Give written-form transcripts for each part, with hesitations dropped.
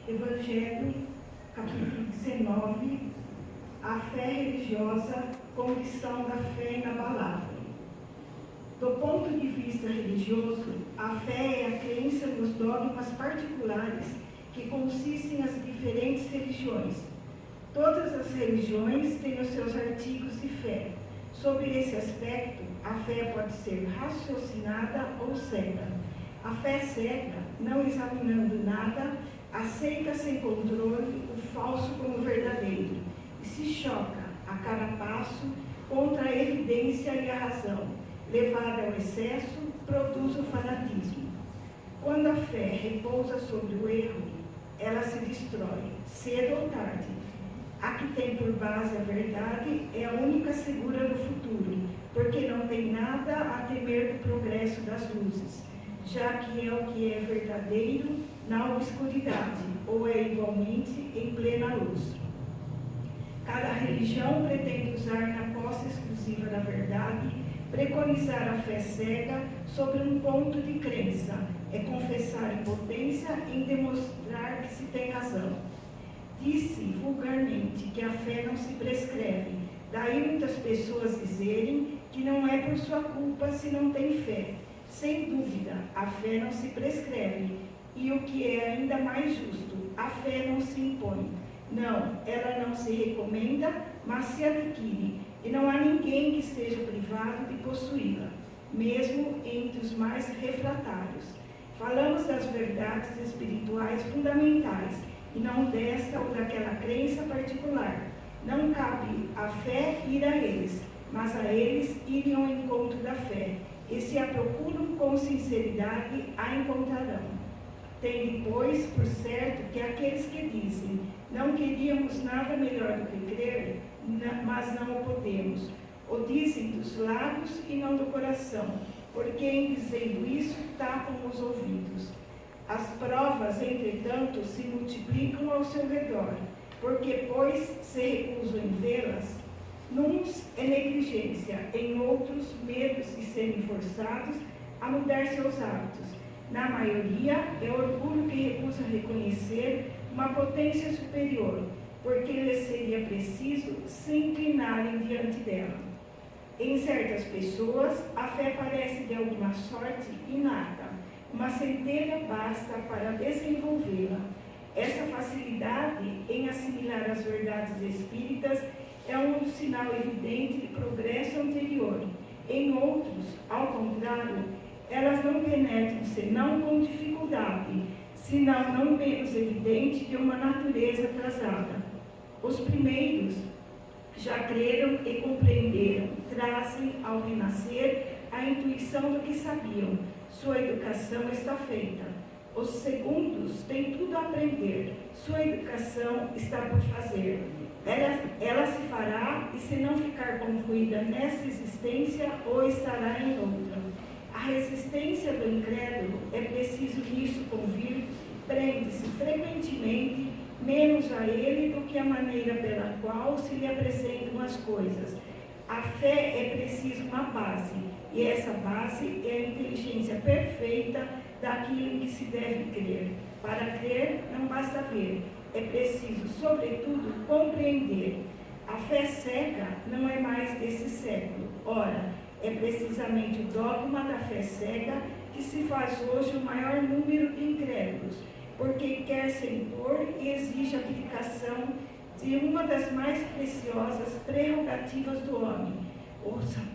Evangelho, capítulo 19, a fé religiosa como lição da fé inabalável. Do ponto de vista religioso, a fé é a crença nos dogmas particulares que consistem as diferentes religiões. Todas as religiões têm os seus artigos de fé. Sobre esse aspecto, a fé pode ser raciocinada ou cega. A fé cega, não examinando nada, aceita sem controle o falso como verdadeiro e se choca a cada passo contra a evidência e a razão. Levada ao excesso, produz o fanatismo. Quando a fé repousa sobre o erro, ela se destrói, cedo ou tarde. A que tem por base a verdade é a única segura do futuro, porque não tem nada a temer do progresso das luzes, já que é o que é verdadeiro na obscuridade, ou é igualmente em plena luz. Cada religião pretende usar na posse exclusiva da verdade, preconizar a fé cega sobre um ponto de crença, é confessar impotência em demonstrar que se tem razão. Disse vulgarmente que a fé não se prescreve, daí muitas pessoas dizerem que não é por sua culpa se não tem fé. Sem dúvida, a fé não se prescreve, e o que é ainda mais justo, a fé não se impõe. Não, ela não se recomenda, mas se adquire, e não há ninguém que esteja privado de possuí-la, mesmo entre os mais refratários. Falamos das verdades espirituais fundamentais, e não desta ou daquela crença particular. Não cabe à fé ir a eles, mas a eles irem ao encontro da fé, e se a procuram com sinceridade, a encontrarão. Tem, pois, por certo que aqueles que dizem, não queríamos nada melhor do que crer, mas não o podemos, o dizem dos lábios e não do coração, porque em dizendo isso tapam os ouvidos. As provas, entretanto, se multiplicam ao seu redor, porque, pois, se recusam em vê-las, nuns é negligência, em outros, medos de serem forçados a mudar seus hábitos. Na maioria, é orgulho que recusa reconhecer uma potência superior, porque lhes seria preciso se inclinarem diante dela. Em certas pessoas, a fé parece de alguma sorte inata. Uma centelha basta para desenvolvê-la. Essa facilidade em assimilar as verdades espíritas é um sinal evidente de progresso anterior. Em outros, ao contrário, elas não penetram senão com dificuldade, senão não menos evidente de uma natureza atrasada. Os primeiros já creram e compreenderam, trazem ao renascer a intuição do que sabiam. Sua educação está feita. Os segundos têm tudo a aprender. Sua educação está por fazer. Ela se fará, e se não ficar concluída nessa existência, ou estará em outra. A resistência do incrédulo, é preciso nisso convir, prende-se frequentemente menos a ele do que a maneira pela qual se lhe apresentam as coisas. A fé é preciso uma base, e essa base é a inteligência perfeita daquilo em que se deve crer. Para crer, não basta ver, é preciso, sobretudo, compreender. A fé cega não é mais desse século. Ora, é precisamente o dogma da fé cega que se faz hoje o maior número de incrédulos, porque quer se impor e exige a abdicação de uma das mais preciosas prerrogativas do homem,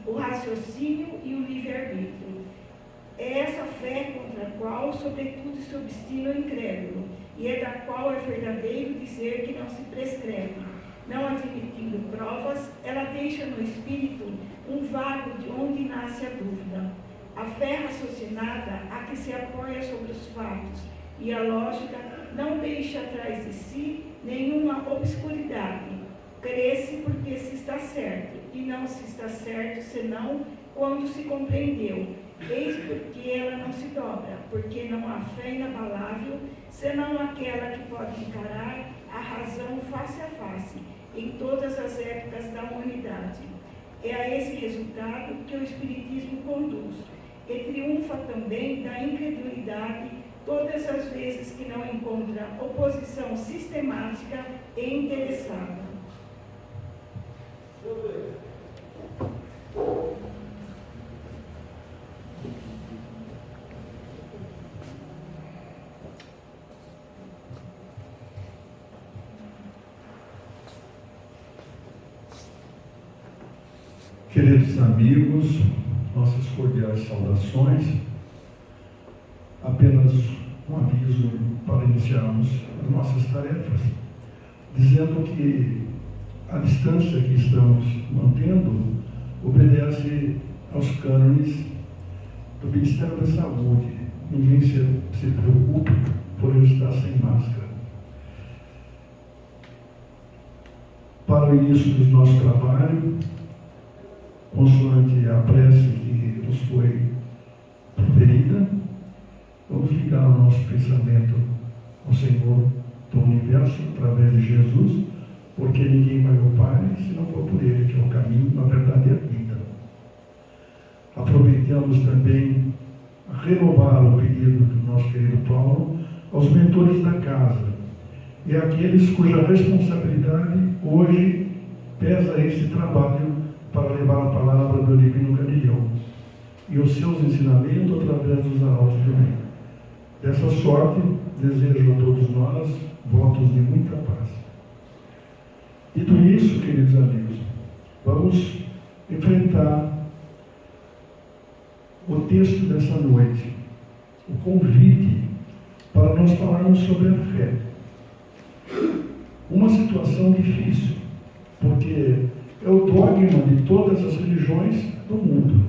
o raciocínio e o livre-arbítrio. É essa fé contra a qual, sobretudo, se obstina o incrédulo, e é da qual é verdadeiro dizer que não se prescreve. Não admitindo provas, ela deixa no espírito um vago de onde nasce a dúvida. A fé raciocinada, a que se apoia sobre os fatos, e a lógica não deixa atrás de si nenhuma obscuridade. Crê-se porque se está certo, e não se está certo senão quando se compreendeu. Eis porque ela não se dobra, porque não há fé inabalável, senão aquela que pode encarar a razão face a face, em todas as épocas da humanidade. É a esse resultado que o Espiritismo conduz, e triunfa também da incredulidade todas as vezes que não encontra oposição sistemática e interessada. Queridos amigos, nossas cordiais saudações. Apenas um aviso para iniciarmos as nossas tarefas, dizendo que a distância que estamos mantendo obedece aos cânones do Ministério da Saúde. Ninguém se preocupe por eu estar sem máscara. Para o início do nosso trabalho, consoante a prece que nos foi proferida, vamos ligar o nosso pensamento ao Senhor do Universo através de Jesus, porque ninguém vai ao Pai se não for por Ele, que é o caminho, a verdade e a vida. Aproveitamos também a renovar o pedido do nosso querido Paulo aos mentores da casa e àqueles cuja responsabilidade hoje pesa esse trabalho para levar a palavra do Divino Galileu e os seus ensinamentos através dos arautos do bem. Dessa sorte, desejo a todos nós votos de muita paz. Dito isso, queridos amigos, vamos enfrentar o texto dessa noite, o convite para nós falarmos sobre a fé. Uma situação difícil, porque é o dogma de todas as religiões do mundo.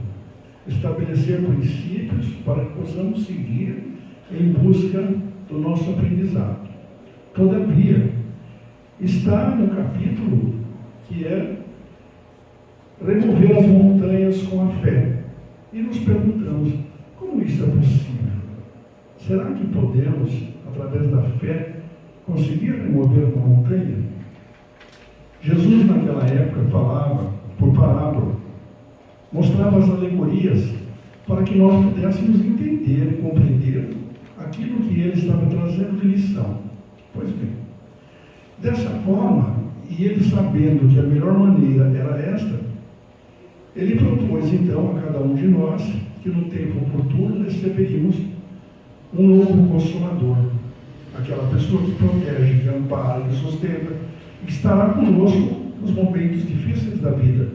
Estabelecer princípios para que possamos seguir em busca do nosso aprendizado. Todavia, está no capítulo que é remover as montanhas com a fé. E nos perguntamos, como isso é possível? Será que podemos, através da fé, conseguir remover uma montanha? Jesus, naquela época, falava por parábola, mostrava as alegorias para que nós pudéssemos entender e compreender aquilo que ele estava trazendo de lição. Pois bem, dessa forma, e ele sabendo que a melhor maneira era esta, ele propôs então a cada um de nós que no tempo oportuno receberíamos um novo Consolador, aquela pessoa que protege, que ampara, que sustenta, que estará conosco nos momentos difíceis da vida,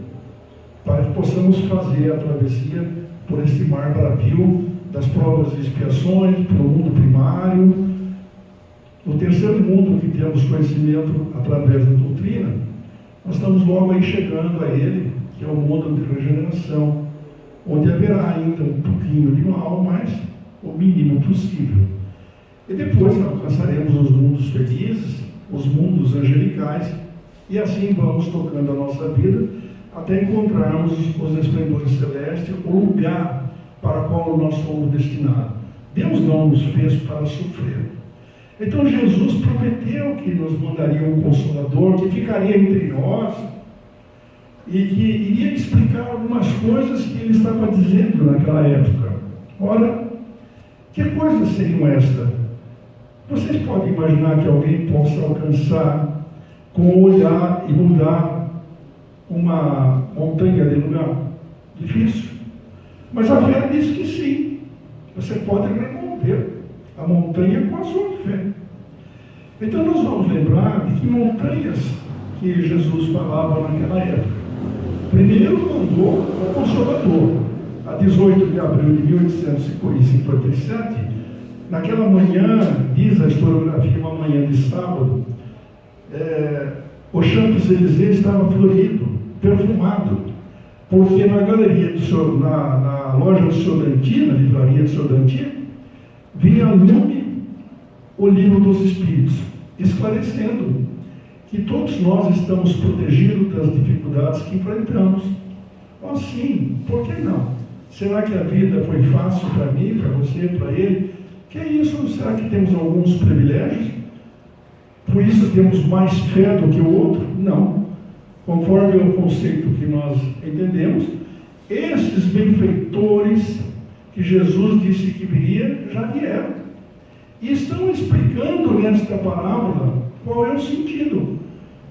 para que possamos fazer a travessia por esse mar bravio das provas e expiações, pelo mundo primário, no terceiro mundo que temos conhecimento através da doutrina. Nós estamos logo aí chegando a ele, que é o mundo de regeneração, onde haverá ainda um pouquinho de mal, mas o mínimo possível. E depois alcançaremos os mundos felizes, os mundos angelicais, e assim vamos tocando a nossa vida até encontrarmos os esplendores celestes, o lugar para o qual nós somos destinados. Deus não nos fez para sofrer. Então Jesus prometeu que nos mandaria um Consolador, que ficaria entre nós e que iria explicar algumas coisas que ele estava dizendo naquela época. Ora, que coisas seriam estas? Vocês podem imaginar que alguém possa alcançar com o olhar e mudar uma montanha de lugar? Difícil. Mas a fé diz que sim. Você pode remover a montanha com a sua fé. Então nós vamos lembrar de que montanhas que Jesus falava naquela época. Primeiro mandou o Consolador. A 18 de abril de 1857, naquela manhã, diz a historiografia, uma manhã de sábado, o Champs-Élysées estava florido, perfumado, porque na galeria do senhor, na loja do senhor Danti, na livraria do senhor Danti, vinha lume o livro dos Espíritos, esclarecendo que todos nós estamos protegidos das dificuldades que enfrentamos. Oh, sim, por que não? Será que a vida foi fácil para mim, para você, para ele? Que é isso? Será que temos alguns privilégios? Por isso temos mais fé do que o outro? Não. Conforme o conceito que nós entendemos, esses benfeitores que Jesus disse que viria, já vieram. E estão explicando nesta parábola qual é o sentido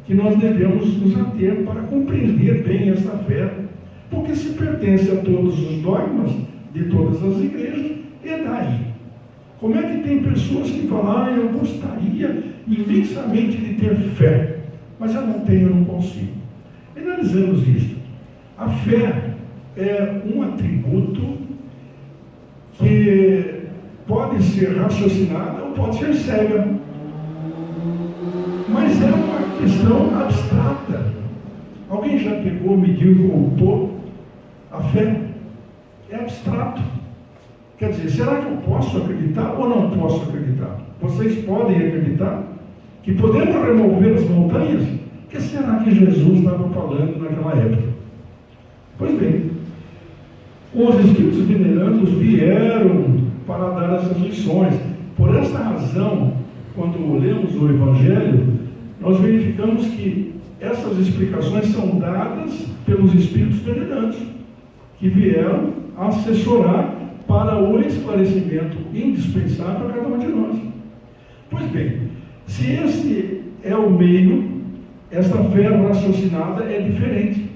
que nós devemos nos ater para compreender bem essa fé, porque se pertence a todos os dogmas de todas as igrejas, e daí? Como é que tem pessoas que falam, eu gostaria imensamente de ter fé, mas eu não tenho, eu não consigo. Analisamos isso. A fé é um atributo que pode ser raciocinada ou pode ser cega. Mas é uma questão abstrata. Alguém já pegou, mediu e contou? A fé é abstrato. Quer dizer, será que eu posso acreditar ou não posso acreditar? Vocês podem acreditar que podemos remover as montanhas? O que será que Jesus estava falando naquela época? Pois bem, os espíritos venerandos vieram para dar essas lições. Por essa razão, quando lemos o Evangelho, nós verificamos que essas explicações são dadas pelos espíritos venerantes, que vieram assessorar para o esclarecimento indispensável a cada um de nós. Pois bem, se esse é o meio, esta fé raciocinada é diferente.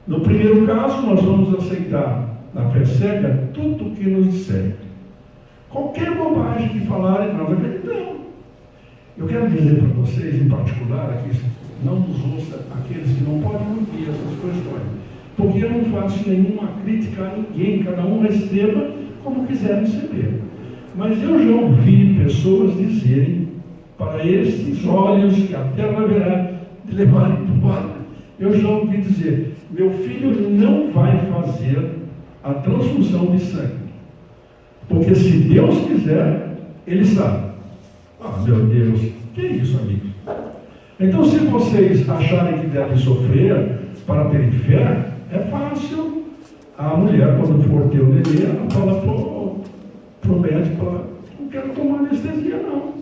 No primeiro caso, nós vamos aceitar, na fé cega, tudo o que nos disser. Qualquer bobagem que falarem, nós acreditamos. Eu quero dizer para vocês, em particular, aqui, não nos ouça aqueles que não podem ouvir essas questões, porque eu não faço nenhuma crítica a ninguém, cada um receba como quiser receber. Mas eu já ouvi pessoas dizerem, para esses olhos que a terra haverá de levar embora, eu já ouvi dizer, meu filho não vai fazer a transfusão de sangue, porque se Deus quiser, ele sabe. Ah, meu Deus, que é isso, amigos? Então, se vocês acharem que devem sofrer para ter fé, é fácil. A mulher, quando for ter o nenê, ela fala pro médico, não quero tomar anestesia, não.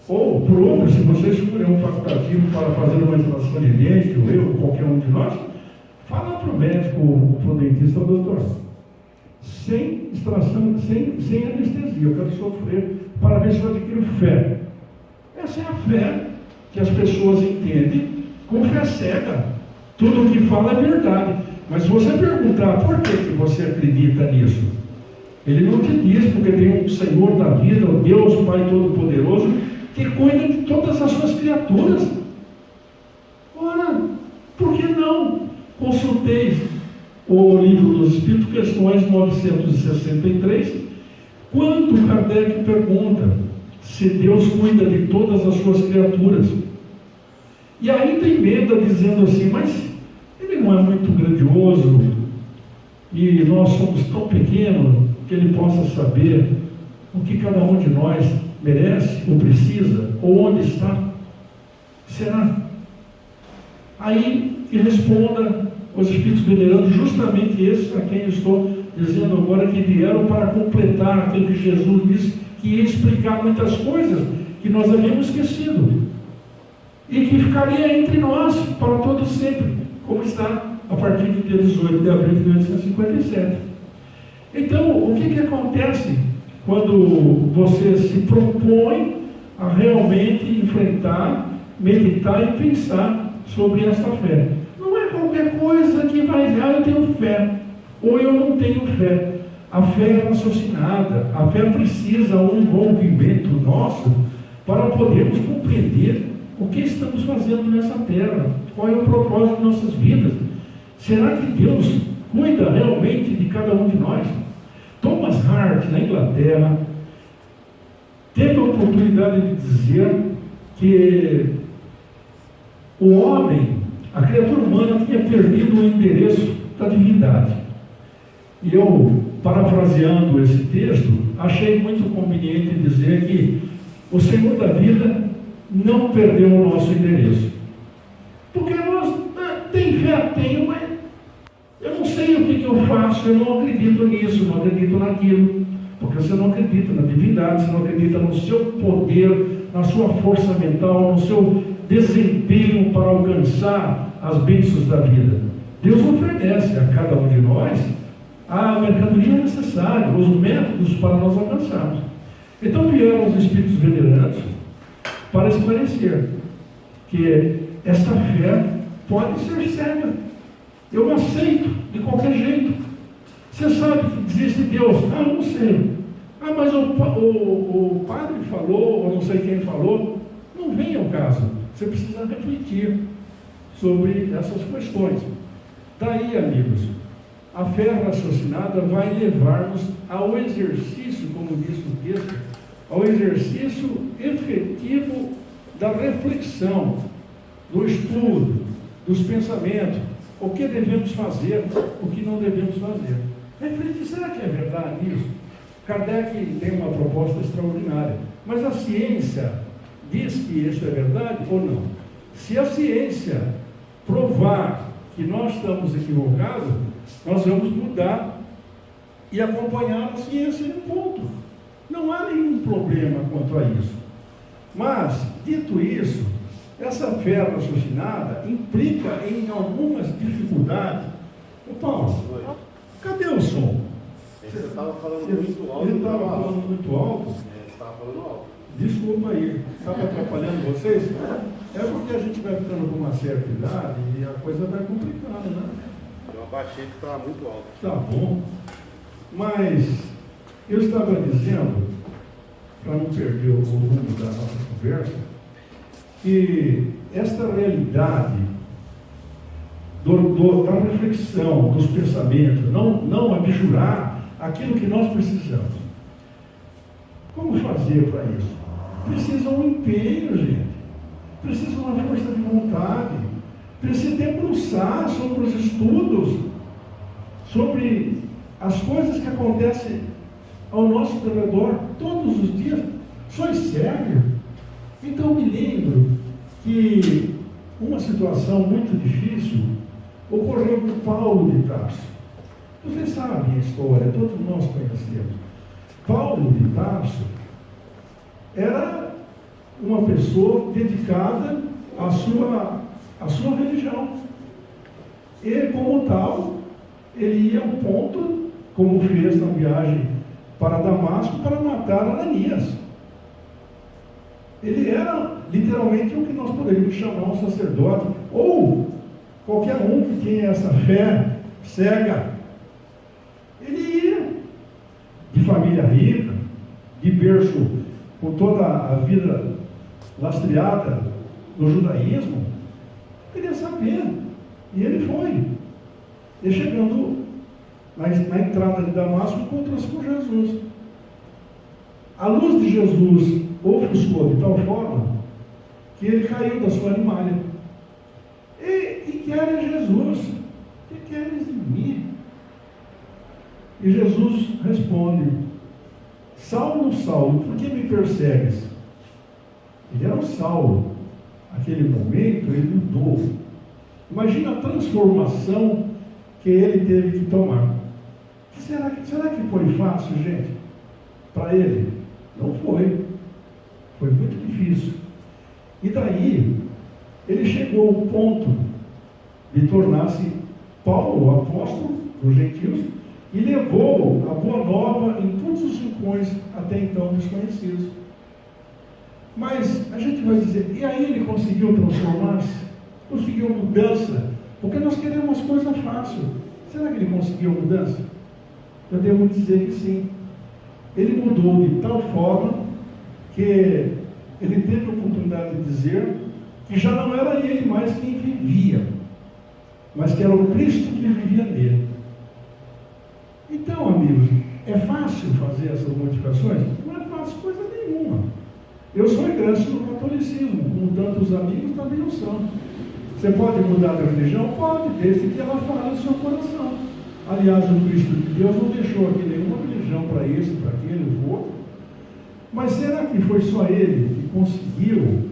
Ou, por outro, se você escolher um facultativo para fazer uma extração de dente, ou eu, ou qualquer um de nós, fala para o médico, para o dentista, doutor, sem extração, sem anestesia, eu quero sofrer para ver se eu adquiro fé. Essa é a fé que as pessoas entendem com fé cega. Tudo o que fala é verdade. Mas se você perguntar por que você acredita nisso, ele não te diz, porque tem um Senhor da vida, o Deus, Pai Todo-Poderoso, que cuida de todas as suas criaturas. Ora, por que não? Consultei o Livro dos Espíritos, questões 963, quando Kardec pergunta se Deus cuida de todas as suas criaturas. E ainda emenda dizendo assim, mas ele não é muito grandioso e nós somos tão pequenos que ele possa saber o que cada um de nós merece ou precisa, ou onde está? Será? Aí que responda os espíritos venerandos, justamente esses a quem eu estou dizendo agora, que vieram para completar aquilo que Jesus disse, que ia explicar muitas coisas que nós havíamos esquecido e que ficaria entre nós para todo sempre, como está a partir do dia 18 de abril de 1857. Então, o que acontece quando você se propõe a realmente enfrentar, meditar e pensar sobre esta fé? Não é qualquer coisa que vai dizer, eu tenho fé, ou eu não tenho fé. A fé é raciocinada, a fé precisa um envolvimento nosso para podermos compreender o que estamos fazendo nessa terra, qual é o propósito de nossas vidas. Será que Deus cuida realmente de cada um de nós? Thomas Hart, na Inglaterra, teve a oportunidade de dizer que o homem, a criatura humana, tinha perdido o endereço da divindade. E eu, parafraseando esse texto, achei muito conveniente dizer que o Senhor da vida não perdeu o nosso endereço. Porque nós, tem fé, tenho, mas eu não sei o que eu faço, eu não acredito nisso, não acredito naquilo. Porque você não acredita na divindade, você não acredita no seu poder, na sua força mental, no seu desempenho para alcançar as bênçãos da vida. Deus oferece a cada um de nós a mercadoria necessária, os métodos para nós alcançarmos. Então vieram os espíritos venerantes para esclarecer que essa fé pode ser cega. Eu aceito de qualquer jeito. Você sabe que existe Deus? Ah, não sei. Ah, mas o padre falou, ou não sei quem falou. Não vem ao caso. Você precisa refletir sobre essas questões. Daí, amigos, a fé raciocinada vai levar-nos ao exercício, como diz o texto, ao exercício efetivo da reflexão, do estudo, dos pensamentos, o que devemos fazer, o que não devemos fazer. Refletir, será que é verdade isso? Kardec tem uma proposta extraordinária, mas a ciência diz que isso é verdade ou não? Se a ciência provar que nós estamos equivocados, nós vamos mudar e acompanhar a ciência em ponto. Não há nenhum problema quanto a isso. Mas, dito isso, essa fé raciocinada implica em algumas dificuldades. Ô Paulo, cadê o som? Você estava falando muito alto. Ele estava falando muito alto? Você estava falando alto. Desculpa aí, estava atrapalhando vocês? É porque a gente vai ficando com uma certa idade e a coisa vai complicando, né? Eu abaixei que estava muito alto. Tá bom. Mas eu estava dizendo, para não perder o rumo da nossa conversa, que esta realidade da reflexão, dos pensamentos, não abjurar aquilo que nós precisamos. Como fazer para isso? Precisa um empenho, gente. Precisa uma força de vontade. Precisa debruçar sobre os estudos, sobre as coisas que acontecem ao nosso redor todos os dias. Sois sério? Então me lembro que uma situação muito difícil ocorreu com Paulo de Tarso. Vocês sabem a história, todos nós conhecemos. Paulo de Tarso era uma pessoa dedicada à sua religião. Ele, como tal, ele ia ao ponto, como fez na viagem para Damasco, para matar Ananias. Ele era literalmente o que nós poderíamos chamar um sacerdote, ou qualquer um que tenha essa fé cega. Ele ia de família rica, de berço com toda a vida lastreada no judaísmo, queria saber. E ele foi. E chegando na entrada de Damasco, encontrou-se com Jesus. A luz de Jesus ofuscou de tal forma que ele caiu da sua animalha. E queres Jesus? Que queres de mim? E Jesus responde: Saulo, Saulo, por que me persegues? Ele era um Saulo. Naquele momento ele mudou. Imagina a transformação que ele teve que tomar. Será que foi fácil, gente? Para ele? Não foi. Foi muito difícil. E daí, ele chegou ao ponto de tornar-se Paulo, o apóstolo dos gentios, e levou a boa nova em todos os rincões até então desconhecidos. Mas a gente vai dizer, e aí ele conseguiu transformar-se? Conseguiu mudança? Porque nós queremos coisa fácil. Será que ele conseguiu mudança? Eu devo dizer que sim. Ele mudou de tal forma que ele teve a oportunidade de dizer que já não era ele mais quem vivia, mas que era o Cristo que vivia nele. Então, amigos, é fácil fazer essas modificações? Não é fácil coisa nenhuma. Eu sou egresso do catolicismo, como tantos amigos também o são. Você pode mudar de religião? Pode, desde que ela fale no seu coração. Aliás, o Cristo de Deus não deixou aqui nenhuma religião para isso, para aquele, para o outro. Mas será que foi só ele que conseguiu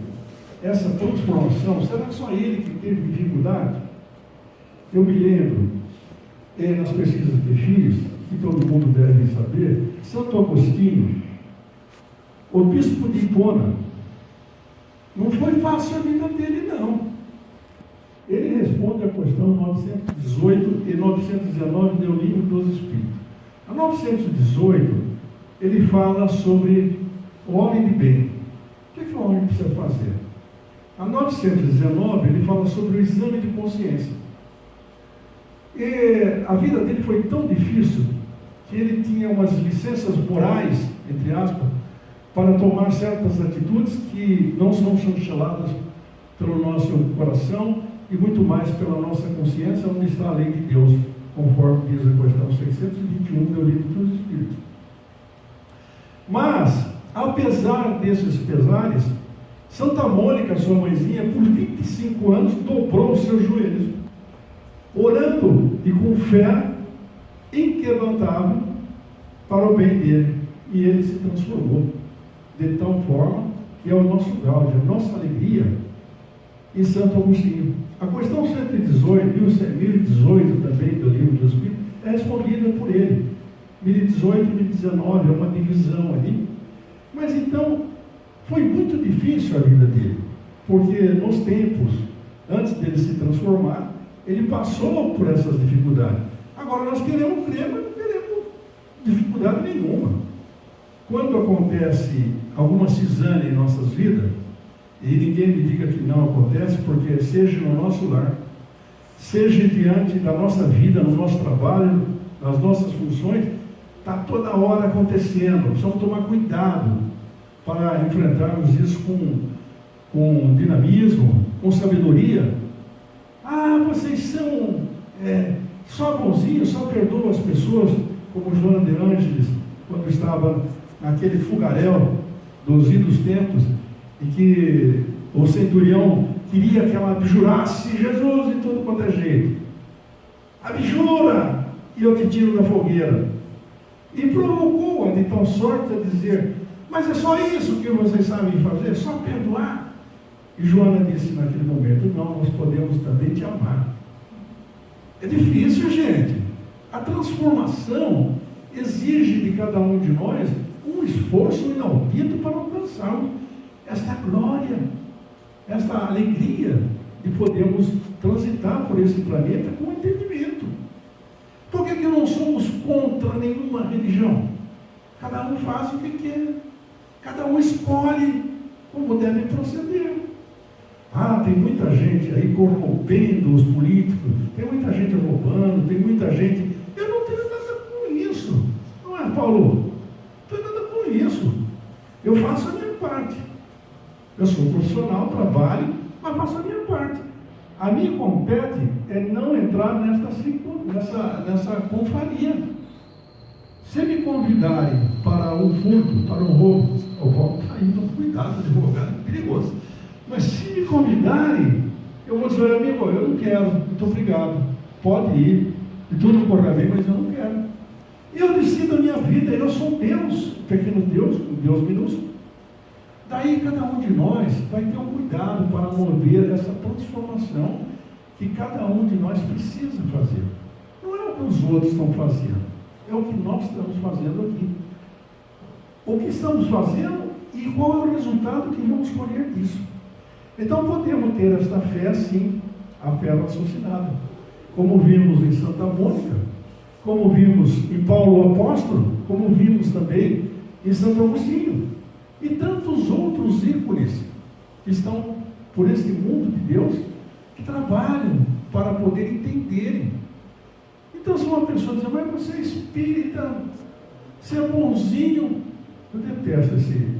essa transformação? Será que só ele que teve dificuldade? Eu me lembro, nas pesquisas que fiz, que todo mundo deve saber, Santo Agostinho, o bispo de Hipona, não foi fácil a vida dele, não. Ele responde à questão 918 e 919 do Livro dos Espíritos. A 918, ele fala sobre o homem de bem. O que o homem precisa fazer? A 919, ele fala sobre o exame de consciência. E a vida dele foi tão difícil que ele tinha umas licenças morais, entre aspas, para tomar certas atitudes que não são chanceladas pelo nosso coração e muito mais pela nossa consciência, onde está a lei de Deus, conforme diz a questão 621 do Livro dos Espíritos. Mas, apesar desses pesares, Santa Mônica, sua mãezinha, por 25 anos, dobrou os seus joelhos, orando e com fé inquebrantável para o bem dele. E ele se transformou de tal forma que é o nosso gáudio, a nossa alegria em Santo Agostinho. A questão 118, 1018 também do Livro dos Espíritos, é respondida por ele. 1018 e 1019, é uma divisão ali. Mas então, foi muito difícil a vida dele, porque nos tempos, antes dele se transformar, ele passou por essas dificuldades. Agora nós queremos crer, mas não queremos dificuldade nenhuma. Quando acontece alguma cisânia em nossas vidas, e ninguém me diga que não acontece, porque seja no nosso lar, seja diante da nossa vida, no nosso trabalho, nas nossas funções, está toda hora acontecendo. Precisamos tomar cuidado para enfrentarmos isso com dinamismo, com sabedoria. Ah, vocês são só bonzinhos, só perdoam as pessoas, como Joana de Ângeles, quando estava naquele fogaréu dos idos tempos, e que o centurião queria que ela abjurasse Jesus de tudo quanto é jeito. Abjura, e eu te tiro da fogueira. E provocou-a de tal sorte a dizer: mas é só isso que vocês sabem fazer? É só perdoar? E Joana disse naquele momento: não, nós podemos também te amar. É difícil, gente. A transformação exige de cada um de nós um esforço inaudito para alcançarmos esta glória, esta alegria de podermos transitar por esse planeta com entendimento. Por que não somos contra nenhuma religião? Cada um faz o que quer, cada um escolhe como deve proceder. Ah, tem muita gente aí corrompendo os políticos, tem muita gente roubando, tem muita gente... Eu não tenho nada com isso, não é, Paulo? Não tenho nada com isso. Eu faço a minha parte. Eu sou um profissional, trabalho, mas faço a minha parte. A minha compete é não entrar nessa confraria. Se me convidarem para um furto, para um roubo, eu vou indo, cuidado, advogado, é perigoso. Mas se me convidarem, eu vou dizer: amigo, eu não quero, muito obrigado, pode ir, e tudo correr bem, mas eu não quero. Eu decido a minha vida, eu sou Deus, um pequeno Deus, um Deus minúsculo. Daí cada um de nós vai ter um cuidado para mover essa transformação que cada um de nós precisa fazer. Não é o que os outros estão fazendo, é o que nós estamos fazendo aqui. O que estamos fazendo e qual é o resultado que vamos colher disso. Então podemos ter esta fé, sim, a fé raciocinada, como vimos em Santa Mônica, como vimos em Paulo Apóstolo, como vimos também em Santo Agostinho, e tantos outros ícones que estão por esse mundo de Deus, que trabalham para poder entenderem. Então, se uma pessoa diz: mas você é espírita, você é bonzinho, eu detesto esse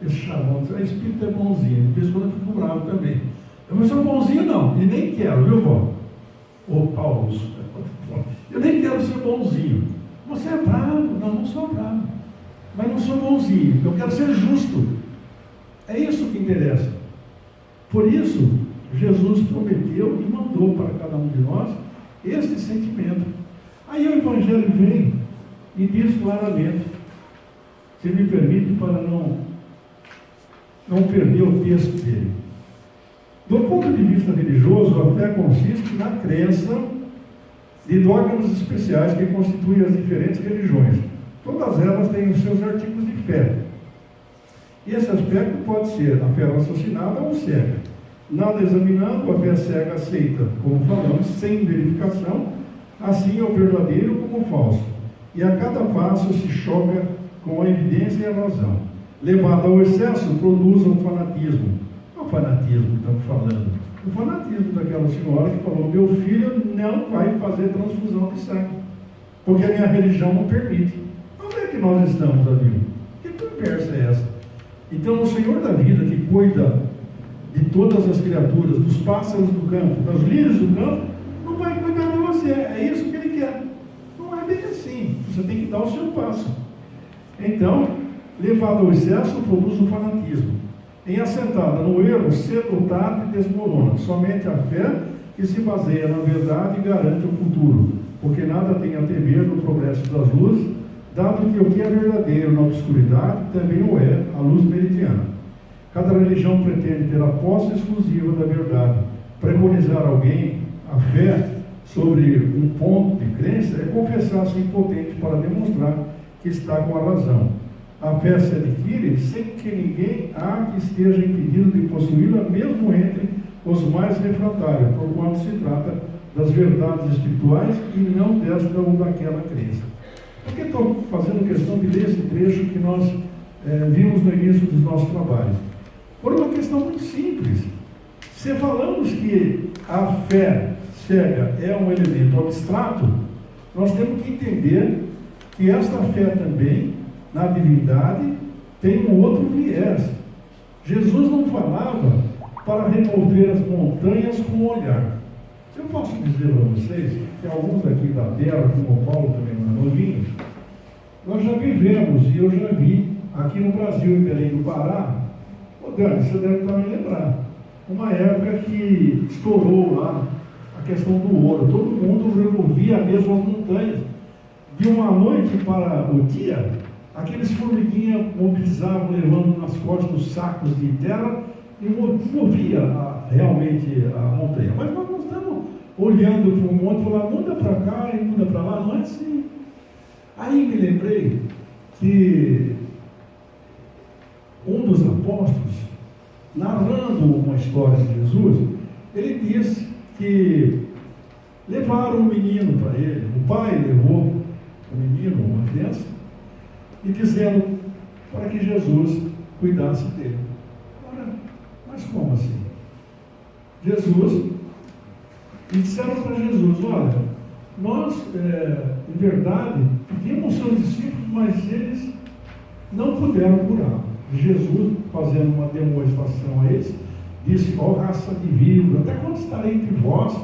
chavão, espírita é bonzinho, de vez em quando eu fico bravo também. Eu não sou bonzinho não, e nem quero, viu, vó? Ô Paulo, eu nem quero ser bonzinho. Você é bravo? Não sou bravo, mas não sou bonzinho, eu quero ser justo. É isso que interessa. Por isso, Jesus prometeu e mandou para cada um de nós esse sentimento. Aí o Evangelho vem e diz claramente, se me permite, para não perder o texto dele. Do ponto de vista religioso, a fé consiste na crença de dogmas especiais que constituem as diferentes religiões. Todas elas têm os seus artigos de fé. E esse aspecto pode ser a fé raciocinada ou cega. Nada examinando, a fé cega aceita, como falamos, sem verificação, assim é o verdadeiro como o falso. E a cada passo se choca com a evidência e a razão. levado ao excesso, produz um fanatismo. Qual fanatismo que estamos falando? O fanatismo daquela senhora que falou: meu filho não vai fazer transfusão de sangue, porque a minha religião não permite. Onde é que nós estamos, amigo? Que conversa é essa? Então, o Senhor da vida, que cuida de todas as criaturas, dos pássaros do campo, das lírias do campo, não vai cuidar de você. É isso que Ele quer. Não é bem assim. Você tem que dar o seu passo. Então, levado ao excesso, produz o fanatismo. Em assentada no erro, cedo ou tarde desmorona. Somente a fé que se baseia na verdade garante o futuro, porque nada tem a temer no progresso das luzes, dado que o que é verdadeiro na obscuridade também o é a luz meridiana. Cada religião pretende ter a posse exclusiva da verdade. Preconizar alguém a fé sobre um ponto de crença é confessar-se impotente para demonstrar que está com a razão. A fé se adquire sem que ninguém há que esteja impedido de possuí-la, mesmo entre os mais refratários, porquanto se trata das verdades espirituais e não desta ou daquela crença. Por que estou fazendo questão de ler esse trecho que nós vimos no início dos nossos trabalhos? Por uma questão muito simples. Se falamos que a fé cega é um elemento abstrato, nós temos que entender que esta fé também, na divindade, tem um outro viés. Jesus não falava para remover as montanhas com o olhar. Eu posso dizer para vocês que alguns aqui da terra, como o Paulo também não é novinho, nós já vivemos, e eu já vi, aqui no Brasil, em Belém do Pará, Dani, você deve também lembrar, uma época que estourou lá a questão do ouro. Todo mundo removia mesmo as montanhas. De uma noite para o dia, aqueles formiguinhas mobilizavam, levando nas costas os sacos de terra e movia realmente a montanha. Mas nós não estamos olhando para um monte e falando, muda para cá e muda para lá. Não é assim. Aí me lembrei que um dos apóstolos, narrando uma história de Jesus, ele disse que levaram um menino para ele, o pai levou o menino, uma criança, e dizendo para que Jesus cuidasse dele. Ora, mas como assim? Jesus, e disseram para Jesus, olha, nós, em verdade, pedimos aos seus discípulos, mas eles não puderam curar. Jesus, fazendo uma demonstração a eles, disse, ó raça de víbora, até quando estarei entre vós?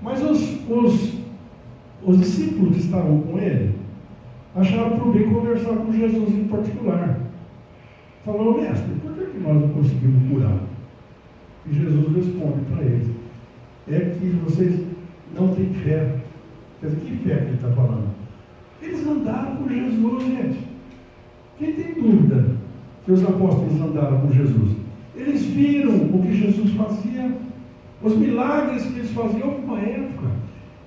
Mas os discípulos que estavam com ele, acharam por bem conversar com Jesus em particular. Falou, mestre, por que nós não conseguimos curar? E Jesus responde para eles, é que vocês não têm fé. Quer dizer, que fé que ele está falando? Eles andaram com Jesus, gente. Quem tem dúvida que os apóstolos andaram com Jesus? Eles viram o que Jesus fazia, os milagres que eles faziam. Houve uma época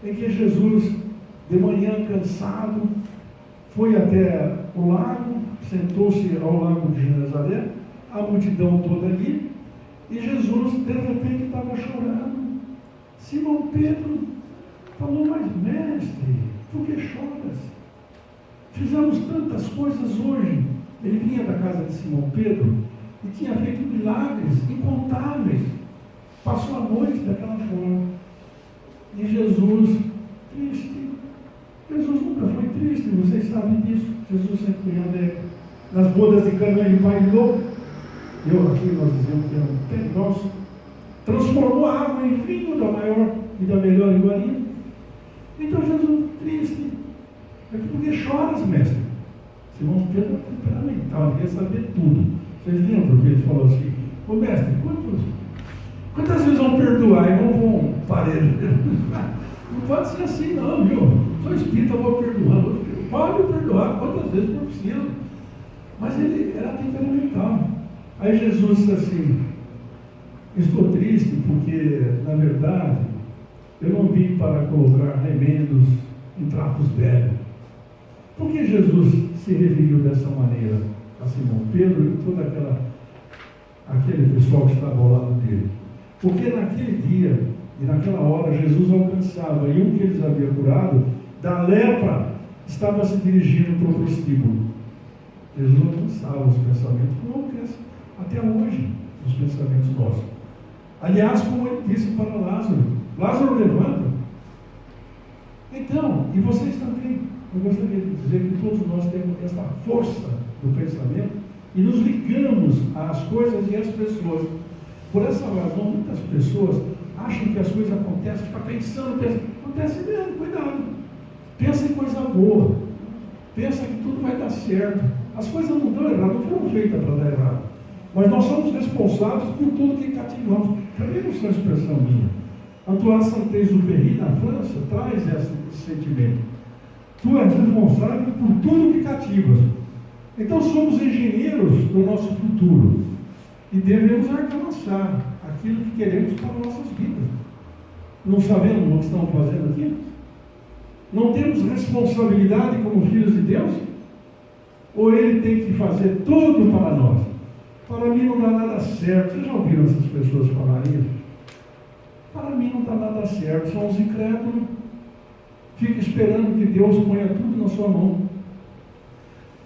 em que Jesus, de manhã cansado, foi até o lago, sentou-se ao lago de Genezaré, a multidão toda ali, e Jesus, de repente, estava chorando. Simão Pedro falou, mas mestre, por que choras? Fizemos tantas coisas hoje. Ele vinha da casa de Simão Pedro e tinha feito milagres incontáveis. Passou a noite daquela forma. E Jesus, triste. Jesus nunca foi triste, vocês sabem disso. Jesus sempre foi alegre. Nas bodas de Caná ele bailou. Aqui nós dizemos que era um pé grosso. Transformou a água em vinho da maior e da melhor iguaria. Então Jesus, triste. Por que choras, mestre? Simão Pedro é temperamental, ele quer saber tudo. Vocês lembram que ele falou assim, ô mestre, quantas vezes vão perdoar e não vão parar? Não pode ser assim não, viu? Sou espírita, vou perdoar. Pode perdoar quantas vezes for preciso. Mas ele era temperamental. Aí Jesus disse assim, estou triste porque, na verdade, eu não vim para colocar remendos em trapos velhos. Por que Jesus se referiu dessa maneira a Simão Pedro e todo aquele pessoal que estava ao lado dele? Porque naquele dia e naquela hora Jesus alcançava, e um que eles havia curado, da lepra, estava se dirigindo para o prostíbulo. Jesus alcançava os pensamentos como alcança até hoje os pensamentos nossos. Aliás, como ele disse para Lázaro, Lázaro levanta. Então, e vocês também, eu gostaria de dizer que todos nós temos essa força do pensamento e nos ligamos às coisas e às pessoas. Por essa razão, muitas pessoas acham que as coisas acontecem, ficam pensando, acontece mesmo, cuidado. Pensa em coisa boa, pensa que tudo vai dar certo. As coisas não dão errado, não foram feitas para dar errado. Mas nós somos responsáveis por tudo que cativamos. Também não só expressão minha. Antoine Saint-Exupéry, na França, traz esse sentimento. Tu és responsável por tudo que cativas. Então somos engenheiros do nosso futuro. E devemos alcançar aquilo que queremos para nossas vidas. Não sabemos o que estamos fazendo aqui? Não temos responsabilidade como filhos de Deus? Ou Ele tem que fazer tudo para nós? Para mim não dá nada certo. Vocês já ouviram essas pessoas falarem isso? Para mim não dá nada certo. São os incrédulos. Fica esperando que Deus ponha tudo na sua mão.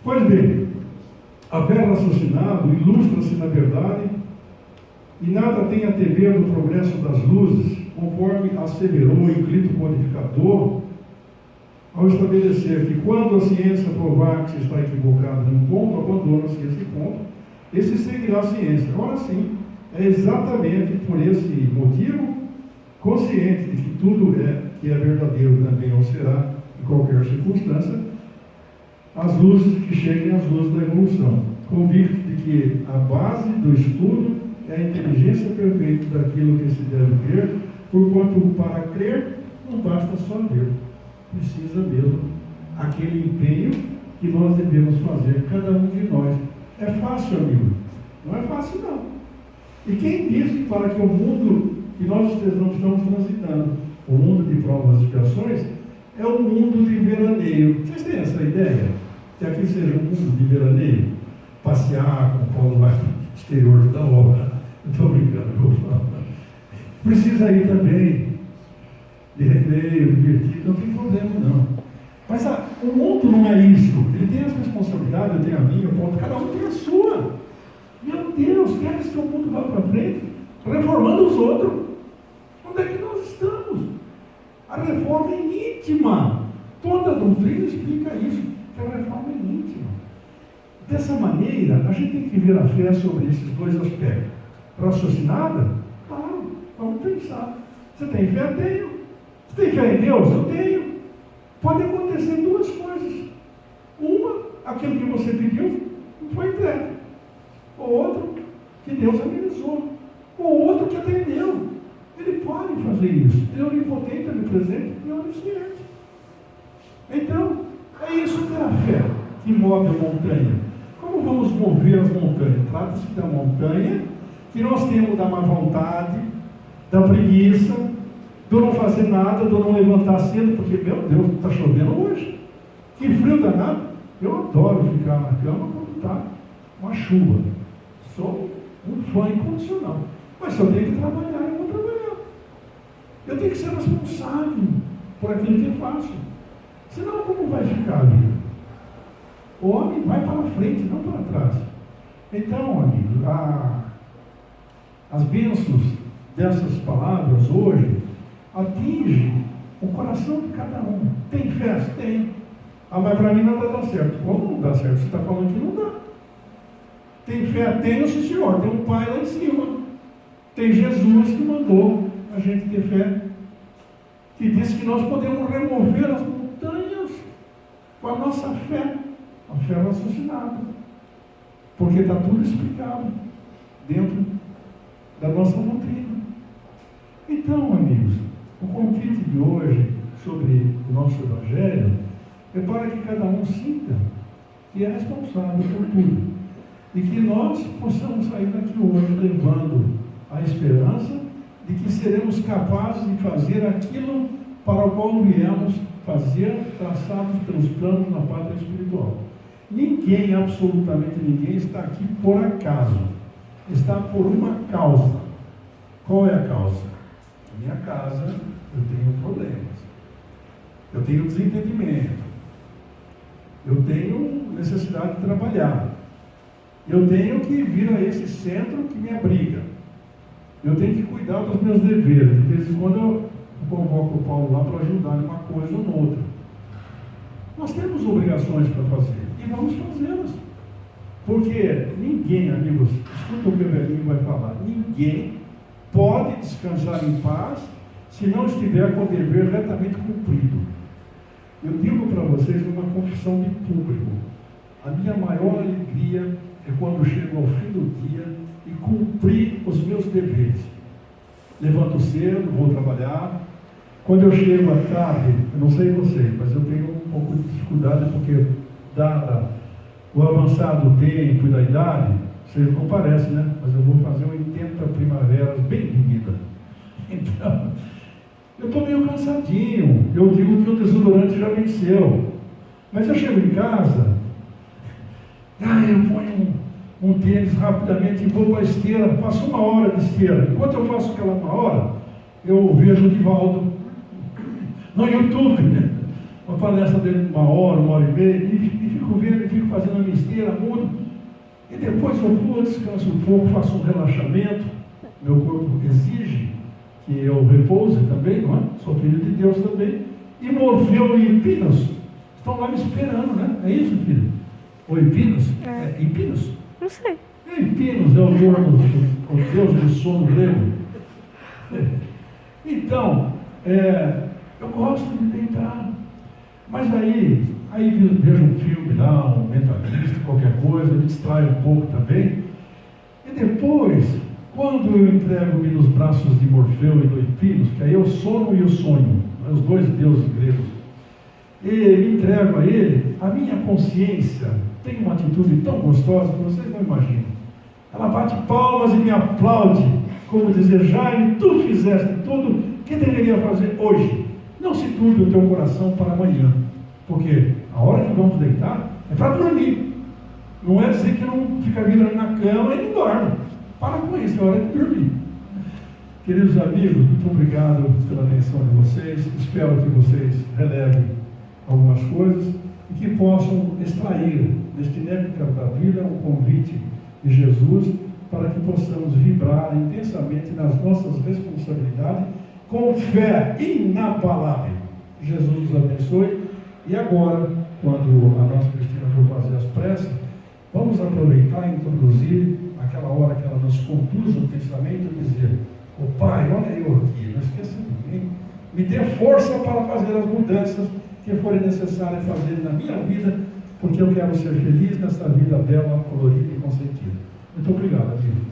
Pois bem, a fé raciocinada ilustra-se na verdade e nada tem a temer do progresso das luzes, conforme asseverou o Euclides Codificador, ao estabelecer que quando a ciência provar que se está equivocado num ponto, abandona-se esse ponto, esse seguirá a ciência. Ora sim, é exatamente por esse motivo, consciente de que tudo que é verdadeiro também ou será, em qualquer circunstância, as luzes que cheguem às luzes da evolução, convicto de que a base do estudo é a inteligência perfeita daquilo que se deve ver, porquanto para crer não basta só ver, precisa mesmo aquele empenho que nós devemos fazer, cada um de nós. É fácil, amigo? Não é fácil, não. E quem disse para que o mundo que nós não estamos transitando, o mundo de provas e expiações, é um mundo de veraneio? Vocês têm essa ideia? Que aqui seja um mundo de veraneio? Passear com o Paulo lá no exterior da obra. Não estou brincando, vou falar. Precisa ir também de recreio, divertido, não tem problema não. Mas o mundo não é isso. Ele tem as responsabilidades, eu tenho a minha, cada um tem a sua. Meu Deus, queres que o mundo vá para frente? Reformando os outros. Onde é que nós estamos? A reforma é íntima. Toda a doutrina explica isso, que a reforma é íntima. Dessa maneira, a gente tem que ver a fé sobre esses dois aspectos. Raciocinada? Claro, vamos pensar. Você tem fé? Tenho. Você tem fé em Deus? Eu tenho. Pode acontecer duas coisas. Uma, aquilo que você pediu não foi entregue. O outro, que Deus amenizou. O outro que atendeu. Ele pode fazer isso. Ele é onipotente, onipresente e onisciente. Então, é isso que é a fé que move a montanha. Como vamos mover as montanhas? Trata-se da montanha que nós temos da má vontade, da preguiça, do não fazer nada, do não levantar cedo, porque, meu Deus, está chovendo hoje. Que frio danado. Eu adoro ficar na cama quando está uma chuva. Sou um fã incondicional. Mas se eu tenho que trabalhar, eu vou trabalhar. Eu tenho que ser responsável por aquilo que eu faço. Senão, como vai ficar a vida? O homem vai para frente, não para trás. Então, amigo, as bênçãos dessas palavras hoje atingem o coração de cada um. Tem fé? Tem. Mas para mim nada dá certo. Como não dá certo? Você está falando que não dá. Tem fé? Tem, sim, senhor. Tem um Pai lá em cima. Tem Jesus que mandou a gente ter fé. Que disse que nós podemos remover as montanhas com a nossa fé. A fé raciocinada. Porque está tudo explicado dentro da nossa doutrina. Então, amigos, o convite de hoje sobre o nosso Evangelho é para que cada um sinta que é responsável por tudo. E que nós possamos sair daqui hoje levando a esperança de que seremos capazes de fazer aquilo para o qual viemos fazer, traçados pelos planos na pátria espiritual. Ninguém, absolutamente ninguém, está aqui por acaso. Está por uma causa. Qual é a causa? Na minha casa, eu tenho problemas. Eu tenho desentendimento. Eu tenho necessidade de trabalhar. Eu tenho que vir a esse centro que me abriga. Eu tenho que cuidar dos meus deveres. De vez em quando eu convoco o Paulo lá para ajudar em uma coisa ou noutra. Nós temos obrigações para fazer e vamos fazê-las. Porque ninguém, amigos, escuta o que o velhinho vai falar, ninguém pode descansar em paz se não estiver com o dever retamente cumprido. Eu digo para vocês uma confissão de público. A minha maior alegria é quando chego ao fim do dia e cumprir os meus deveres. Levanto cedo, vou trabalhar. Quando eu chego à tarde, eu não sei vocês, mas eu tenho um pouco de dificuldade porque, dada o avançado tempo e da idade, vocês não parecem, né? Mas eu vou fazer 80 primaveras bem vividas. Então, eu estou meio cansadinho. Eu digo que o desodorante já venceu. Mas eu chego em casa, eu ponho um tênis rapidamente e vou para a esteira, faço 1 hora de esteira. Enquanto eu faço aquela 1 hora, eu vejo o Divaldo no YouTube, né? Uma palestra dele de 1 hora, 1 hora e meia, e fico vendo, e fico fazendo a minha esteira, mudo. E depois eu vou, descanso um pouco, faço um relaxamento. Meu corpo exige que eu repouse também, não é? Sou filho de Deus também. E Morfeu e Empinos estão lá me esperando, né? É isso, filho? Ou Empinos? É Empinos? Não sei. Empinos é o Deus do sono grego. Então, eu gosto de deitar. Mas aí vejo um filme lá, um mentalista, qualquer coisa, me distrai um pouco também. E depois, quando eu entrego-me nos braços de Morfeu e do Empinos, que aí é o sono e o sonho, os dois deuses gregos, e me entrego a ele, a minha consciência tem uma atitude tão gostosa que vocês não imaginam. Ela bate palmas e me aplaude, como dizer, Jaime, tu fizeste tudo o que deveria fazer hoje. Não se turbe o teu coração para amanhã, porque a hora que vamos deitar é para dormir. Não é dizer que não fica virando na cama e não dorme. Para com isso, é hora de dormir. Queridos amigos, muito obrigado pela atenção de vocês. Espero que vocês relevem algumas coisas e que possam extrair deste néctar da vida um convite de Jesus para que possamos vibrar intensamente nas nossas responsabilidades com fé inabalável. Jesus nos abençoe. E agora, quando a nossa Cristina for fazer as preces, vamos aproveitar e introduzir aquela hora que ela nos conduz o pensamento e dizer: ô Pai, olha eu aqui, não esqueça de mim, me dê força para fazer as mudanças que forem necessárias fazer na minha vida, porque eu quero ser feliz nessa vida bela, colorida e consentida. Muito obrigado, amigo.